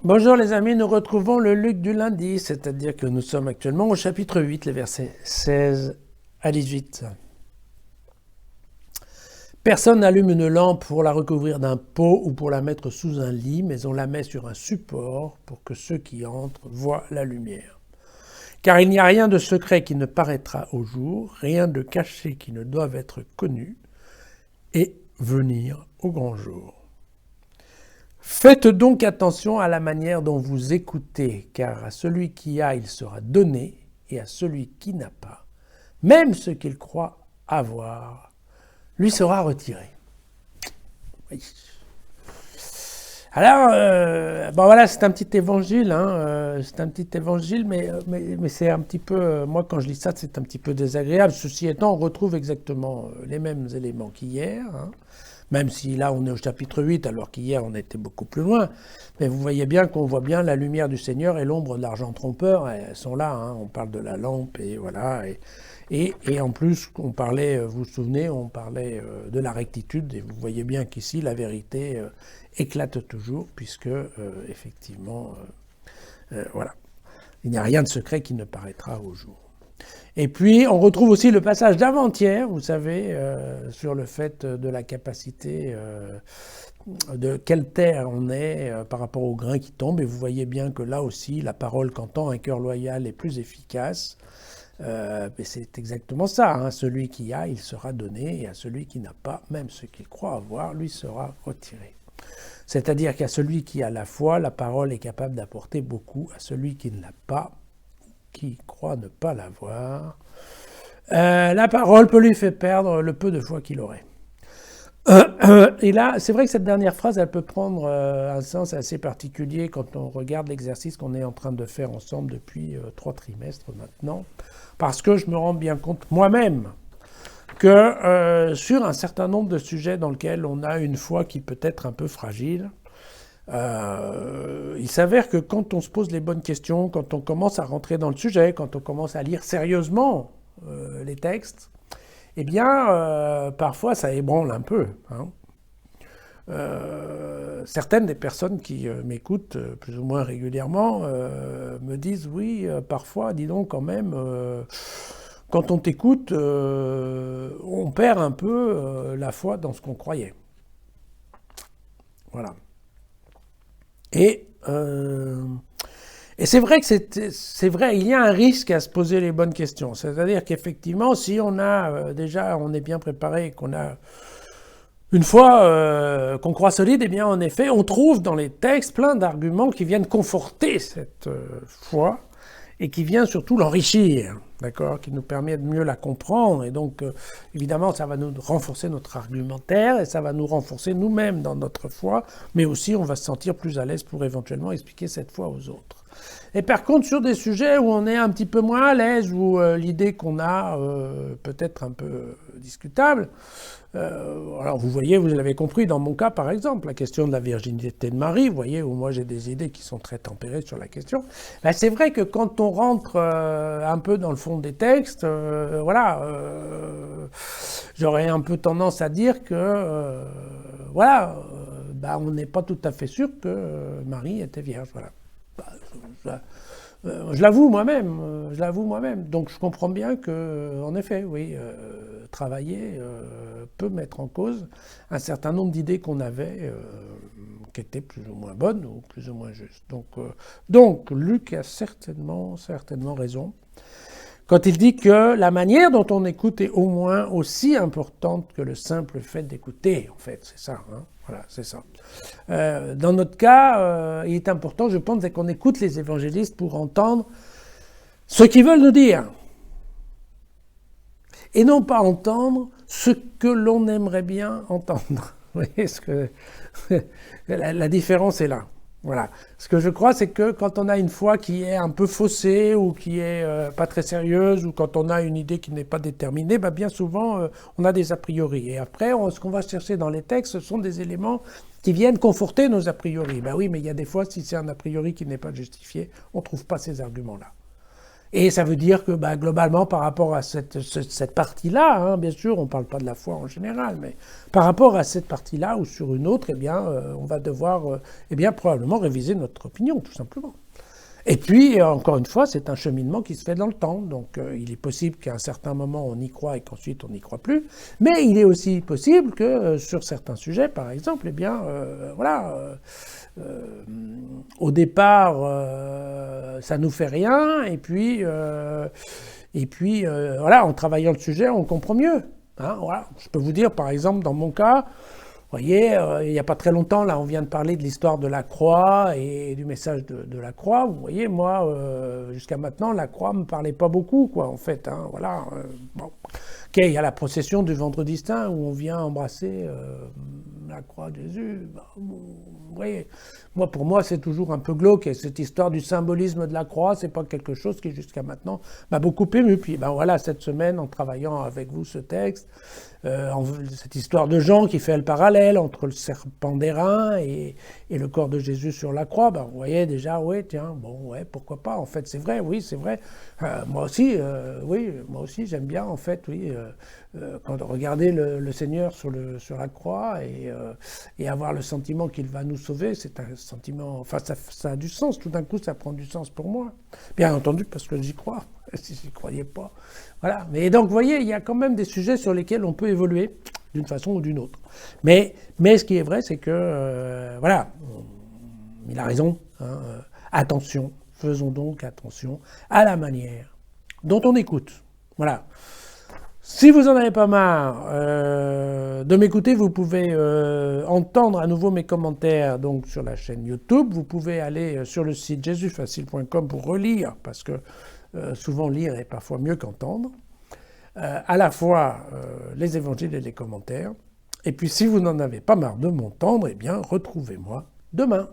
Bonjour les amis, nous retrouvons le Luc du lundi, c'est-à-dire que nous sommes actuellement au chapitre 8, les versets 16 à 18. Personne n'allume une lampe pour la recouvrir d'un pot ou pour la mettre sous un lit, mais on la met sur un support pour que ceux qui entrent voient la lumière. Car il n'y a rien de secret qui ne paraîtra au jour, rien de caché qui ne doive être connu, et venir au grand jour. Faites donc attention à la manière dont vous écoutez, car à celui qui a, il sera donné, et à celui qui n'a pas, même ce qu'il croit avoir, lui sera retiré. Oui. Alors, voilà, c'est un petit évangile, mais c'est un petit peu, moi quand je lis ça, c'est un petit peu désagréable. Ceci étant, on retrouve exactement les mêmes éléments qu'hier, même si là on est au chapitre 8, alors qu'hier on était beaucoup plus loin. Mais vous voyez bien qu'on voit bien la lumière du Seigneur et l'ombre de l'argent trompeur, elles sont là, on parle de la lampe, et voilà. Et en plus, on parlait, vous vous souvenez, on parlait de la rectitude, et vous voyez bien qu'ici, la vérité éclate toujours, puisque, effectivement, voilà, il n'y a rien de secret qui ne paraîtra au jour. Et puis, on retrouve aussi le passage d'avant-hier, vous savez, sur le fait de la capacité de quelle terre on est par rapport au grain qui tombe, et vous voyez bien que là aussi, la parole qu'entend un cœur loyal est plus efficace. Mais c'est exactement ça, celui qui a, il sera donné, et à celui qui n'a pas, même ce qu'il croit avoir, lui sera retiré. C'est-à-dire qu'à celui qui a la foi, la parole est capable d'apporter beaucoup, à celui qui ne l'a pas, qui croit ne pas l'avoir, la parole peut lui faire perdre le peu de foi qu'il aurait. Et là, c'est vrai que cette dernière phrase, elle peut prendre un sens assez particulier quand on regarde l'exercice qu'on est en train de faire ensemble depuis 3 trimestres maintenant, parce que je me rends bien compte moi-même que sur un certain nombre de sujets dans lesquels on a une foi qui peut être un peu fragile, il s'avère que quand on se pose les bonnes questions, quand on commence à rentrer dans le sujet, quand on commence à lire sérieusement les textes, eh bien, parfois ça ébranle un peu. Certaines des personnes qui m'écoutent plus ou moins régulièrement me disent « Oui, parfois, dis donc quand même, quand on t'écoute, on perd un peu la foi dans ce qu'on croyait. » Voilà. Et c'est vrai que c'est vrai, il y a un risque à se poser les bonnes questions. C'est-à-dire qu'effectivement, si on a déjà, on est bien préparé, qu'on a une fois qu'on croit solide, eh bien en effet, on trouve dans les textes plein d'arguments qui viennent conforter cette foi et qui viennent surtout l'enrichir, d'accord, qui nous permet de mieux la comprendre. Et donc, évidemment, ça va nous renforcer notre argumentaire et ça va nous renforcer nous-mêmes dans notre foi, mais aussi on va se sentir plus à l'aise pour éventuellement expliquer cette foi aux autres. Et par contre, sur des sujets où on est un petit peu moins à l'aise, où l'idée qu'on a peut-être un peu discutable, alors vous voyez, vous l'avez compris dans mon cas par exemple, la question de la virginité de Marie, vous voyez, où moi j'ai des idées qui sont très tempérées sur la question, ben, c'est vrai que quand on rentre un peu dans le fond des textes, j'aurais un peu tendance à dire que, on n'est pas tout à fait sûr que Marie était vierge, voilà. Je l'avoue moi-même. Donc je comprends bien que, en effet, oui, travailler peut mettre en cause un certain nombre d'idées qu'on avait qui étaient plus ou moins bonnes ou plus ou moins justes. Donc Luc a certainement raison quand il dit que la manière dont on écoute est au moins aussi importante que le simple fait d'écouter, en fait, c'est ça. Voilà, c'est ça. Dans notre cas, il est important, je pense, qu'on écoute les évangélistes pour entendre ce qu'ils veulent nous dire. Et non pas entendre ce que l'on aimerait bien entendre. Vous voyez la différence est là. Voilà. Ce que je crois, c'est que quand on a une foi qui est un peu faussée ou qui est pas très sérieuse ou quand on a une idée qui n'est pas déterminée, bien souvent, on a des a priori. Et après, ce qu'on va chercher dans les textes, ce sont des éléments qui viennent conforter nos a priori. Oui, mais il y a des fois, si c'est un a priori qui n'est pas justifié, on ne trouve pas ces arguments-là. Et ça veut dire que globalement, par rapport à cette partie-là, hein, bien sûr, on ne parle pas de la foi en général, mais par rapport à cette partie-là ou sur une autre, on va devoir probablement réviser notre opinion, tout simplement. Et puis, encore une fois, c'est un cheminement qui se fait dans le temps. Donc, il est possible qu'à un certain moment, on y croit et qu'ensuite, on n'y croit plus. Mais il est aussi possible que sur certains sujets, par exemple, au départ, ça nous fait rien. Et puis, en travaillant le sujet, on comprend mieux. Hein, voilà. Je peux vous dire, par exemple, dans mon cas, vous voyez, il n'y a pas très longtemps, là, on vient de parler de l'histoire de la croix et du message de la croix. Vous voyez, moi, jusqu'à maintenant, la croix ne me parlait pas beaucoup, quoi, en fait. Hein, voilà. Bon. Ok, il y a la procession du Vendredi Saint où on vient embrasser la croix de Jésus. Vous voyez, pour moi, c'est toujours un peu glauque. Et cette histoire du symbolisme de la croix, c'est pas quelque chose qui, jusqu'à maintenant, m'a beaucoup ému. Puis, voilà, cette semaine, en travaillant avec vous ce texte, cette histoire de Jean qui fait le parallèle entre le serpent d'airain et le corps de Jésus sur la croix, vous voyez déjà, oui, tiens, bon, ouais, pourquoi pas, en fait, c'est vrai, oui, c'est vrai. Moi aussi, j'aime bien, en fait, oui, quand regarder le Seigneur sur la croix et avoir le sentiment qu'il va nous sauver, c'est un sentiment, enfin, ça a du sens, tout d'un coup, ça prend du sens pour moi. Bien entendu, parce que j'y crois, si j'y croyais pas. Voilà. Mais donc, vous voyez, il y a quand même des sujets sur lesquels on peut évoluer d'une façon ou d'une autre. Mais ce qui est vrai, c'est que, il a raison. Hein, attention, faisons donc attention à la manière dont on écoute. Voilà. Si vous en avez pas marre de m'écouter, vous pouvez entendre à nouveau mes commentaires donc sur la chaîne YouTube. Vous pouvez aller sur le site jesusfacile.com pour relire, parce que souvent lire est parfois mieux qu'entendre. À la fois les évangiles et les commentaires. Et puis si vous n'en avez pas marre de m'entendre, retrouvez-moi demain.